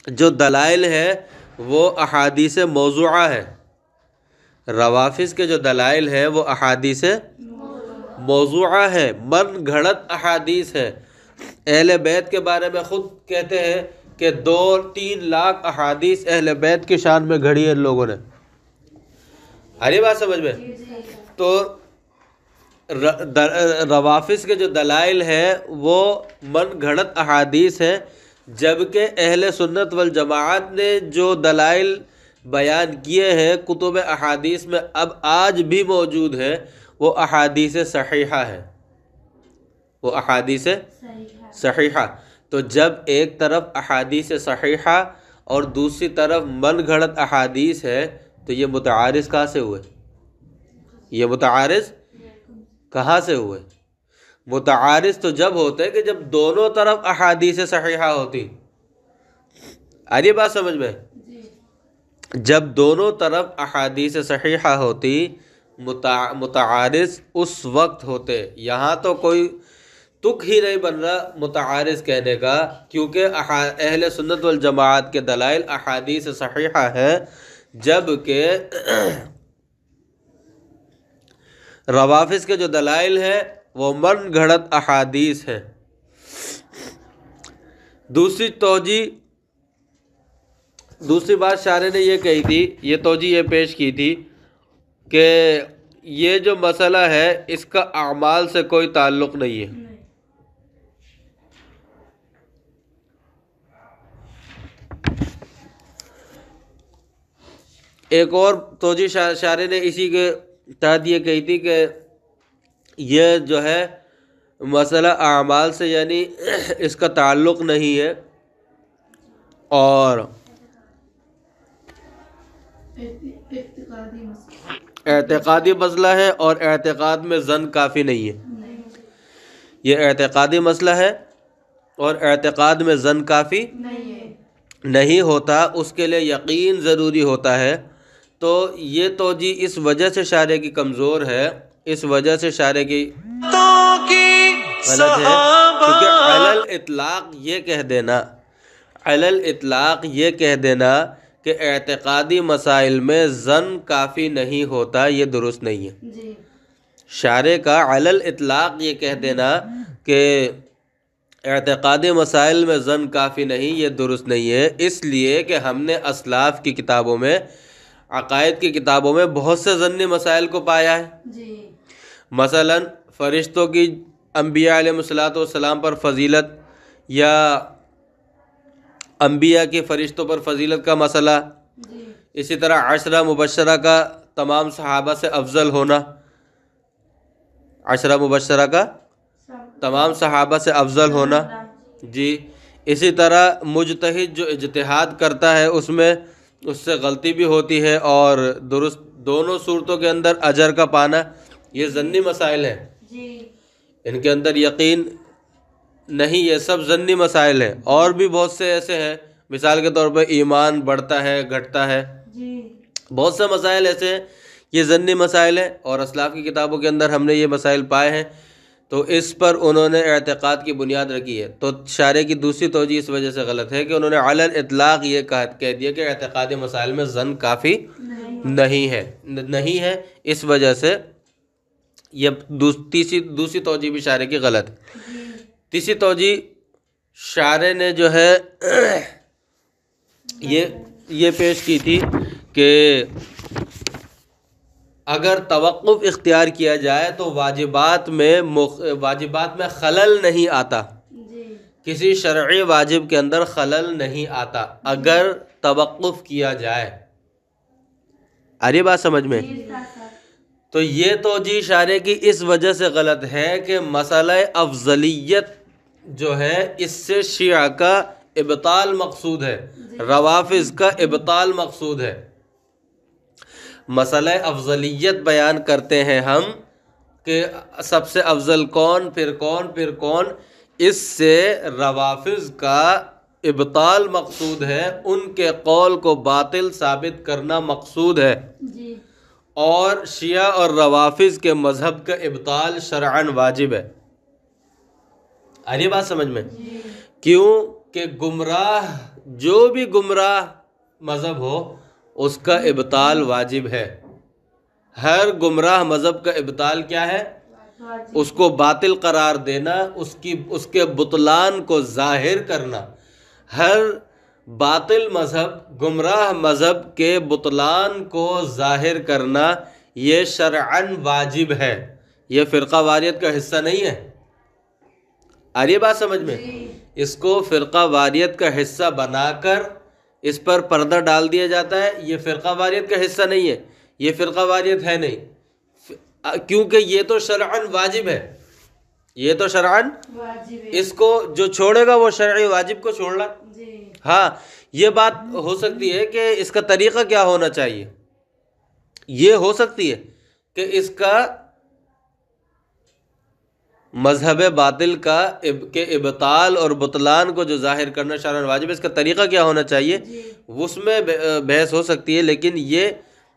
جو دلائل ہے وہ احادیث موضوعہ ہے. روافض کے جو دلائل ہے وہ احادیث موضوعہ ہے، من گھڑت احادیث ہے. اہل بیت کے بارے میں خود کہتے ہیں کہ 2-3 لاکھ احادیث اہل بیت کی شان میں گھڑی ہے ان لوگوں نے. آ رہی بات سمجھ میں؟ تو روافض کے جو دلائل ہے وہ من گھڑت احادیث ہے، جبکہ اہل سنت والجماعت نے جو دلائل بیان کیے ہیں کتب احادیث میں اب آج بھی موجود ہیں، وہ احادیث صحیحہ ہے، وہ احادیث صحیحہ. تو جب ایک طرف احادیث صحیحہ اور دوسری طرف من گھڑت احادیث ہے تو یہ متعارض کہاں سے ہوئے؟ یہ متعارض کہاں سے ہوئے؟ متعارض تو جب ہوتے کہ جب دونوں طرف احادیث صحیحہ ہوتی. آ رہی بات سمجھ میں؟ جب دونوں طرف احادیث صحیحہ ہوتی متعارض اس وقت ہوتے. یہاں تو کوئی تک ہی نہیں بن رہا متعارض کہنے کا، کیونکہ اہل سنت والجماعت کے دلائل احادیث صحیحہ ہے، جبکہ روافض کے جو دلائل ہیں وہ من گھڑت احادیث ہیں. دوسری بات شارح نے یہ کہی تھی، یہ توجیہ یہ پیش کی تھی کہ یہ جو مسئلہ ہے اس کا اعمال سے کوئی تعلق نہیں ہے. ایک اور توجیہ شارح نے اسی کے تحت یہ کہی تھی کہ یہ جو ہے مسئلہ اعمال سے یعنی اس کا تعلق نہیں ہے، اور اعتقادی مسئلہ ہے، اور اعتقاد میں ظن کافی نہیں ہے. یہ اعتقادی مسئلہ ہے اور اعتقاد میں ظن کافی نہیں ہوتا، اس کے لیے یقین ضروری ہوتا ہے. تو یہ توجیہ اس وجہ سے شارح کی کمزور ہے، اس وجہ سے شارح کی غلط ہے، کیونکہ علی الاطلاق یہ کہہ دینا کہ اعتقادی مسائل میں ظن کافی نہیں ہوتا، یہ درست نہیں ہے. شارح کا علی الاطلاق یہ کہہ دینا کہ اعتقادی مسائل میں ظن کافی نہیں، یہ درست نہیں ہے. اس لیے کہ ہم نے اسلاف کی کتابوں میں، عقائد کی کتابوں میں بہت سے ظنی مسائل کو پایا ہے. مثلا فرشتوں کی انبیاء علیہ السلام پر فضیلت، یا انبیاء کی فرشتوں پر فضیلت کا مسئلہ. اسی طرح 10 مبشرہ کا تمام صحابہ سے افضل ہونا، 10 مبشرہ کا تمام صحابہ سے افضل ہونا. جی اسی طرح مجتہد جو اجتہاد کرتا ہے اس سے غلطی بھی ہوتی ہے اور درست، دونوں صورتوں کے اندر اجر کا پانا، یہ ضمنی مسائل ہیں. ان کے اندر یقین نہیں، یہ سب ضمنی مسائل ہیں. اور بھی بہت سے ایسے ہیں، مثال کے طور پہ ایمان بڑھتا ہے گھٹتا ہے، بہت سے مسائل ایسے ہیں، یہ ضمنی مسائل ہیں، اور اسلاف کی کتابوں کے اندر ہم نے یہ مسائل پائے ہیں. تو اس پر انہوں نے اعتقاد کی بنیاد رکھی ہے. تو شارح کی دوسری توجیہ اس وجہ سے غلط ہے کہ انہوں نے علی الاطلاق یہ کہہ دیا کہ اعتقادی مسائل میں ظن کافی نہیں ہے. اس وجہ سے یہ دوسری توجیہ بھی شارح کی غلط ہے. تیسری توجیہ شارح نے جو ہے یہ پیش کی تھی کہ اگر توقف اختیار کیا جائے تو واجبات میں خلل نہیں آتا، کسی شرعی واجب کے اندر خلل نہیں آتا اگر توقف کیا جائے۔ آ رہی بات سمجھ میں؟ تو یہ توجیہ اشارے کی اس وجہ سے غلط ہے کہ مسئلہ افضلیت جو ہے اس سے شیعہ کا ابطال مقصود ہے، روافض کا ابطال مقصود ہے۔ مسئلہ افضلیت بیان کرتے ہیں ہم کہ سب سے افضل کون، پھر کون، پھر کون، اس سے روافض کا ابطال مقصود ہے، ان کے قول کو باطل ثابت کرنا مقصود ہے، اور شیعہ اور روافض کے مذہب کا ابطال شرعاً واجب ہے۔ آ رہی بات سمجھ میں؟ کیوں کہ گمراہ، جو بھی گمراہ مذہب ہو اس کا ابطال واجب ہے۔ ہر گمراہ مذہب کا ابطال کیا ہے؟ اس کو باطل قرار دینا، اس کے بطلان کو ظاہر کرنا۔ ہر باطل مذہب، گمراہ مذہب کے بطلان کو ظاہر کرنا یہ شرعاً واجب ہے، یہ فرقہ واریت کا حصہ نہیں ہے۔ آ رہی بات سمجھ میں؟ اس کو فرقہ واریت کا حصہ بنا کر اس پر پردہ ڈال دیا جاتا ہے، یہ فرقہ واریت کا حصہ نہیں ہے، یہ فرقہ واریت ہے نہیں، کیونکہ یہ تو شرعاً واجب ہے، یہ تو شرعاً واجب ہے۔ اس کو جو چھوڑے گا وہ شرعی واجب کو چھوڑ رہا۔ ہاں یہ بات ہو سکتی ہے کہ اس کا طریقہ کیا ہونا چاہیے، یہ ہو سکتی ہے کہ اس کا مذہب باطل کے ابطال اور بطلان کو جو ظاہر کرنا شرعاً واجب ہے، اس کا طریقہ کیا ہونا چاہیے اس میں بحث ہو سکتی ہے، لیکن یہ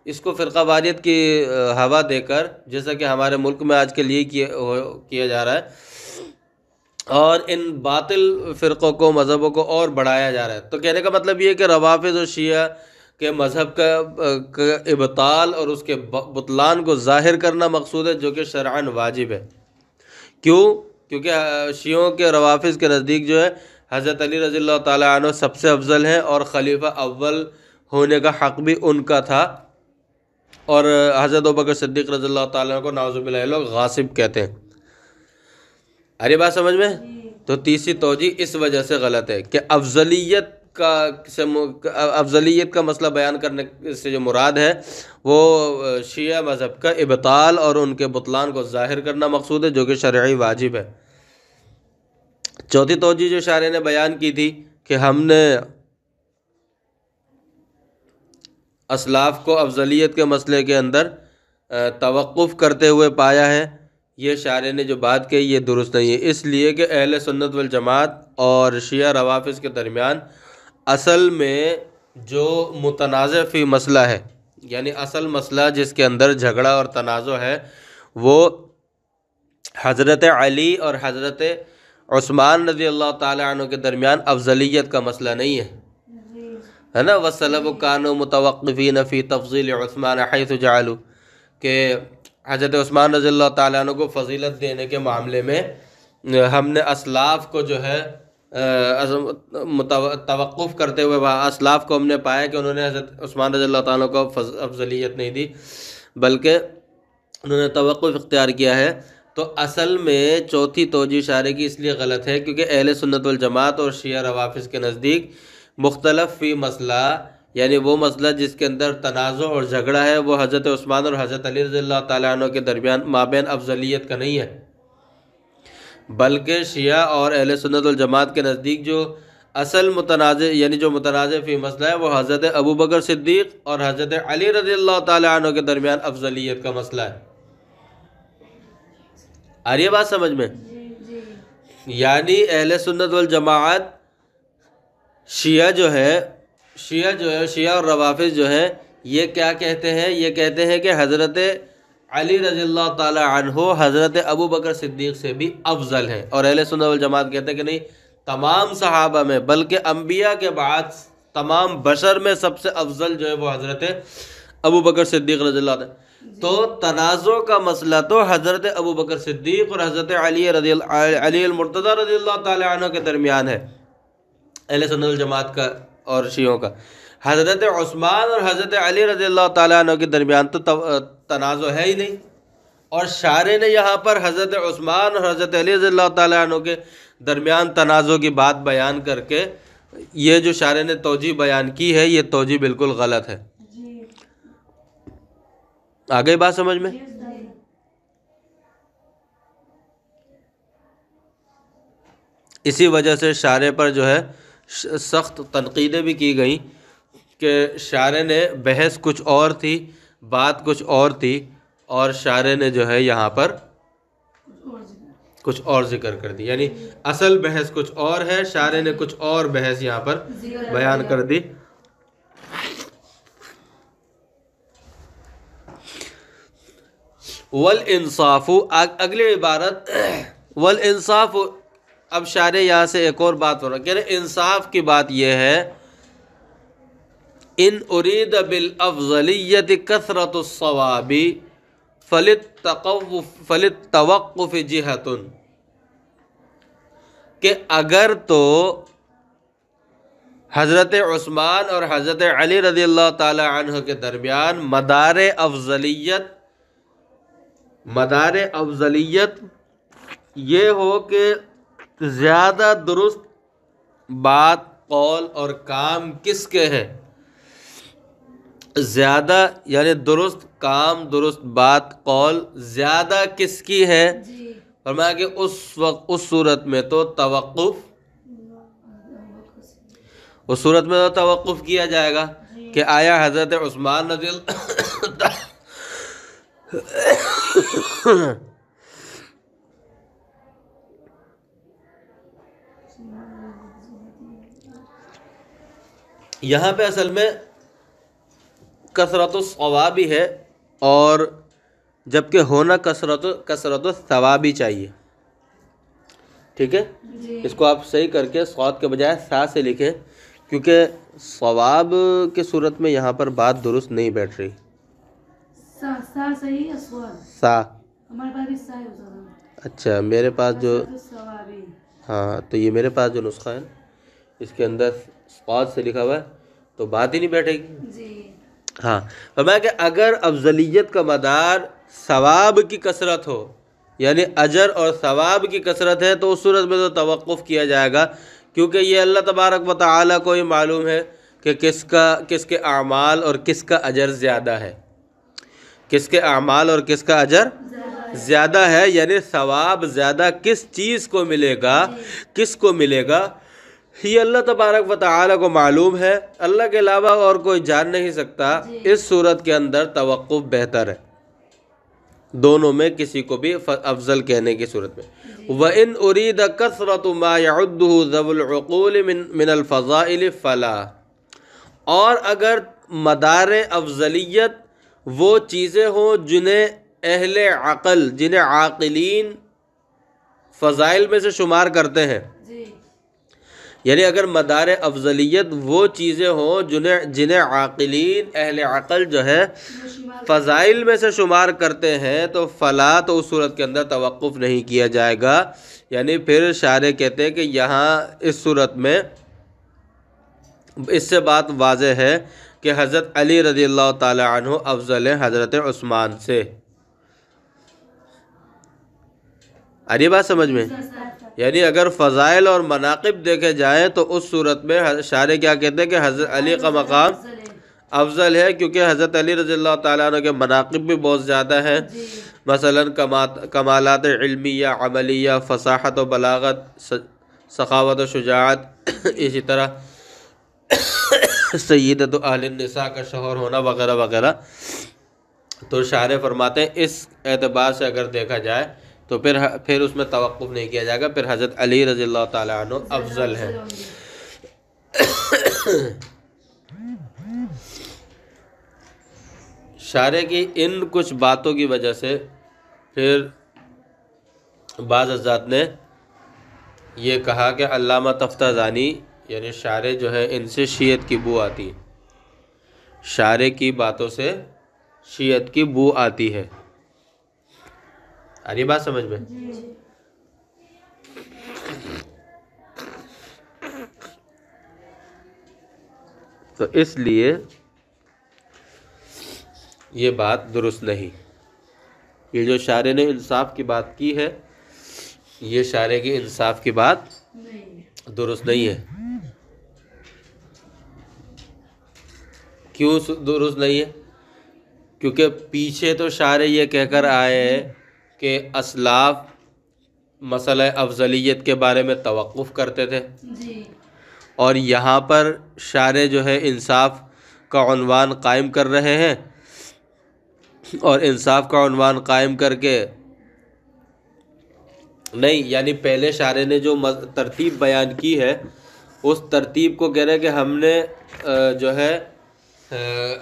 اس کو فرقہ واریت کی ہوا دے کر، جیسا کہ ہمارے ملک میں آج کے لیے کیا جا رہا ہے، اور ان باطل فرقوں کو، مذہبوں کو اور بڑھایا جا رہا ہے۔ تو کہنے کا مطلب یہ ہے کہ روافض اور شیعہ کے مذہب کا ابطال اور اس کے بطلان کو ظاہر کرنا مقصود ہے، جو کہ شرعاً واجب ہے۔ کیوں؟ کیونکہ شیعوں کے روافض کے نزدیک جو ہے حضرت علی رضی اللہ تعالیٰ عنہ سب سے افضل ہیں، اور خلیفہ اول ہونے کا حق بھی ان کا تھا، اور حضرت ابوبکر صدیق رضی اللہ تعالیٰ عنہ کو نعوذ باللہ لوگ غاصب کہتے ہیں۔ ارے بات سمجھ میں؟ تو تیسری توجیہ اس وجہ سے غلط ہے کہ افضلیت کا مسئلہ بیان کرنے سے جو مراد ہے وہ شیعہ مذہب کا ابطال اور ان کے بطلان کو ظاہر کرنا مقصود ہے، جو کہ شرعی واجب ہے۔ چوتھی توجیہ جو شارح نے بیان کی تھی کہ ہم نے اسلاف کو افضلیت کے مسئلے کے اندر توقف کرتے ہوئے پایا ہے، یہ شارح نے جو بات کہی یہ درست نہیں ہے، اس لیے کہ اہل سنت والجماعت اور شیعہ روافض کے درمیان اصل میں جو متنازع فی مسئلہ ہے، یعنی اصل مسئلہ جس کے اندر جھگڑا اور تنازع ہے، وہ حضرت علی اور حضرت عثمان رضی اللہ تعالیٰ عنہ کے درمیان افضلیت کا مسئلہ نہیں ہے نا۔ وَالسَّلَفُ كَانُوا مُتَوَقِّفِينَ فِي تَفْضِيلِ عثمان حَيْثُ جَعَلُوا، کہ حضرت عثمان رضی اللہ تعالیٰ عنہ کو فضیلت دینے کے معاملے میں ہم نے اسلاف کو جو ہے توقف کرتے ہوئے اسلاف کو ہم نے پایا کہ انہوں نے حضرت عثمان رضی اللہ تعالیٰ کو افضلیت نہیں دی، بلکہ انہوں نے توقف اختیار کیا ہے۔ تو اصل میں چوتھی توجیہ اشارے کی اس لیے غلط ہے کیونکہ اہل سنت والجماعت اور شیعہ روافض کے نزدیک مختلف فی مسئلہ، یعنی وہ مسئلہ جس کے اندر تنازع اور جھگڑا ہے، وہ حضرت عثمان اور حضرت علی رضی اللہ تعالیٰ عنہ کے درمیان مابین افضلیت کا نہیں ہے، بلکہ شیعہ اور اہل سنت والجماعت کے نزدیک جو اصل متنازع، یعنی جو متنازع فی مسئلہ ہے، وہ حضرت ابوبکر صدیق اور حضرت علی رضی اللہ تعالیٰ عنہ کے درمیان افضلیت کا مسئلہ ہے۔ آ رہی ہے بات سمجھ میں؟ یعنی اہل سنت والجماعت شیعہ اور روافض جو ہیں یہ کیا کہتے ہیں؟ یہ کہتے ہیں کہ حضرت علی رضی اللہ تعالی عنہ حضرت ابوبکر صدیق سے بھی افضل ہیں، اور اہل سنت والجماعت کہتے ہیں کہ نہیں، تمام صحابہ میں بلکہ انبیاء کے بعد تمام بشر میں سب سے افضل جو ہے وہ حضرت ابوبکر صدیق رضی اللہ عنہ۔ تو تنازع کا مسئلہ تو حضرت ابوبکر صدیق اور حضرت علی المرتضی رضی اللہ تعالی عنہ کے درمیان ہے، اہل سنت والجماعت کا اور شیعوں کا. حضرت عثمان اور حضرت علی رضی اللہ تعالیٰ عنہ کے درمیان تو تنازع ہے ہی نہیں، اور شارح نے یہاں پر حضرت عثمان اور حضرت علی رضی اللہ تعالیٰ عنہ کے درمیان تنازع کی بات بیان کر کے یہ جو شارح نے توجیہ بیان کی ہے یہ توجیہ بالکل غلط ہے. آگے بات سمجھ میں؟ اسی وجہ سے شارح پر جو ہے سخت تنقیدیں بھی کی گئیں کہ شارح نے بحث کچھ اور تھی، بات کچھ اور تھی، اور شارح نے جو ہے یہاں پر کچھ اور ذکر کر دی. یعنی اصل بحث کچھ اور ہے، شارح نے کچھ اور بحث یہاں پر بیان کر دی. والانصاف، اگلی عبارت والانصاف. اب شارح یہاں سے ایک اور بات ہو رہا ہے کہ انصاف کی بات یہ ہے، ان ارید بالافضلیت کثرت الصواب فللتوقف جہۃ، کہ اگر تو حضرت عثمان اور حضرت علی رضی اللہ تعالی عنہ کے درمیان مدار افضلیت یہ ہو کہ زیادہ درست بات قول اور کام کس کے ہے، زیادہ یعنی درست کام درست بات قول زیادہ کس کی ہے، فرمایا کہ اس صورت میں تو توقف کیا جائے گا کہ آیا حضرت عثمان رضی اللہ یہاں پہ اصل میں کثرت الصواب ہے، اور جبکہ ہونا کثرت الثواب ہی چاہیے. ٹھیک ہے، اس کو آپ صحیح کر کے صاد کے بجائے سا سے لکھیں، کیونکہ ثواب کی صورت میں یہاں پر بات درست نہیں بیٹھ رہی. سا صحیح ہے، سا ہمارے پاس بھی سا ہے. اچھا، میرے پاس جو ہاں تو یہ میرے پاس جو نسخہ ہے اس کے اندر صاد سے لکھا ہوا ہے تو بات ہی نہیں بیٹھے گی. ہاں، فرمایا کہ اگر افضلیت کا مدار ثواب کی کثرت ہو، یعنی اجر اور ثواب کی کثرت ہے، تو اس صورت میں تو توقف کیا جائے گا، کیونکہ یہ اللہ تبارک و تعالیٰ کو ہی معلوم ہے کہ کس کے اعمال اور کس کا اجر زیادہ ہے، کس کے اعمال اور کس کا اجر زیادہ ہے، یعنی ثواب زیادہ کس چیز کو ملے گا، کس کو ملے گا، یہ اللہ تبارک و تعالیٰ کو معلوم ہے، اللہ کے علاوہ اور کوئی جان نہیں سکتا. اس صورت کے اندر توقف بہتر ہے، دونوں میں کسی کو بھی افضل کہنے کی صورت میں. وَإِنْ أُرِيدَ كَثْرَةُ مَا يَعُدُّهُ ذَوُو الْعُقُولِ مِنَ الْفَضَائِلِ فَلَا، اور اگر مدار افضلیت وہ چیزیں ہوں جنہیں اہل عقل، جنہیں عاقلین فضائل میں سے شمار کرتے ہیں، یعنی اگر مدار افضلیت وہ چیزیں ہوں جنہیں عاقلین اہل عقل جو ہے فضائل میں سے شمار کرتے ہیں، تو فلا، تو اس صورت کے اندر توقف نہیں کیا جائے گا. یعنی پھر شارح کہتے ہیں کہ یہاں اس صورت میں اس سے بات واضح ہے کہ حضرت علی رضی اللہ تعالی عنہ افضل ہے حضرت عثمان سے. آ رہی بات سمجھ میں؟ یعنی اگر فضائل اور مناقب دیکھے جائیں تو اس صورت میں شارح کیا کہتے ہیں کہ حضرت علی کا مقام افضل ہے، کیونکہ حضرت علی رضی اللہ تعالیٰ عنہ کے مناقب بھی بہت زیادہ ہیں، مثلا کمالات علمیہ، عملیہ، فصاحت و بلاغت، سخاوت و شجاعت، اسی طرح سیدۃ اہل النساء کا شوہر ہونا وغیرہ وغیرہ. تو شارح فرماتے ہیں اس اعتبار سے اگر دیکھا جائے تو پھر اس میں توقف نہیں کیا جائے گا، پھر حضرت علی رضی اللہ تعالیٰ عنہ افضل ہے. شارح کی ان کچھ باتوں کی وجہ سے پھر بعض حضرات نے یہ کہا کہ علامہ تفتازانی یعنی شارح جو ہے ان سے شیعت کی بو آتی ہے، شارح کی باتوں سے شیعت کی بو آتی ہے. آ رہی بات سمجھ میں؟ تو اس لیے یہ بات درست نہیں. یہ جو شارع نے انصاف کی بات کی ہے یہ شارع کی انصاف کی بات درست نہیں ہے. کیوں درست نہیں ہے؟ کیونکہ پیچھے تو شارع یہ کہہ کر آئے ہیں کہ اسلاف مسئلہ افضلیت کے بارے میں توقف کرتے تھے، اور یہاں پر شارع جو ہے انصاف کا عنوان قائم کر رہے ہیں، اور انصاف کا عنوان قائم کر کے نہیں، یعنی پہلے شارع نے جو ترتیب بیان کی ہے اس ترتیب کو کہہ رہے ہیں کہ ہم نے جو ہے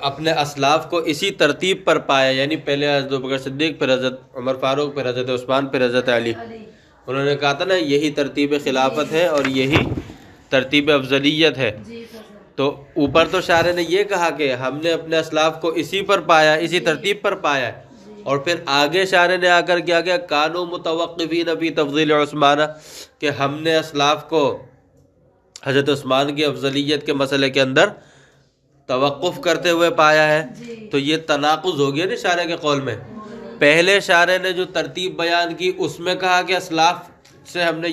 اپنے اسلاف کو اسی ترتیب پر پایا، یعنی پہلے حضرت ابوبکر صدیق، پھر حضرت عمر فاروق، پھر حضرت عثمان، پھر حضرت علی. انہوں نے کہا تھا نا یہی ترتیب خلافت ہے اور یہی ترتیب افضلیت ہے. تو اوپر تو شارع نے یہ کہا کہ ہم نے اپنے اسلاف کو اسی پر پایا، اسی ترتیب پر پایا، اور پھر آگے شارع نے آ کر کیا کیا، کانوا متوقفین فی تفضیل عثمان، کہ ہم نے اسلاف کو حضرت عثمان کی افضلیت کے مسئلے کے اندر توقف کرتے ہوئے پایا ہے. تو یہ تناقض ہو گیا نا شارع کے قول میں. پہلے شارع نے جو ترتیب بیان کی اس میں کہا کہ اسلاف سے ہم نے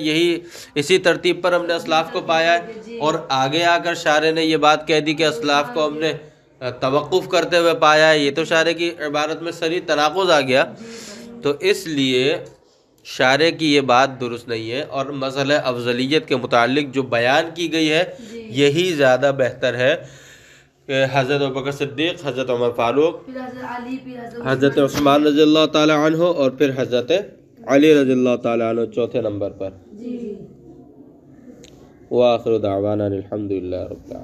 اسی ترتیب پر ہم نے اسلاف کو پایا ہے، اور آگے آ کر شارع نے یہ بات کہہ دی کہ اسلاف کو ہم نے توقف کرتے ہوئے پایا ہے. یہ تو شارع کی عبارت میں صریح تناقض آ گیا. تو اس لیے شارع کی یہ بات درست نہیں ہے، اور مسئلہ افضلیت کے متعلق جو بیان کی گئی ہے یہی زیادہ بہتر ہے کہ حضرت ابوبکر صدیق، حضرت عمر فاروق، حضرت عثمان رضی اللہ تعالی عنہ، اور پھر حضرت علی رضی اللہ تعالی عنہ چوتھے نمبر پر. وآخر دعوانا الحمدللہ رب العالمین.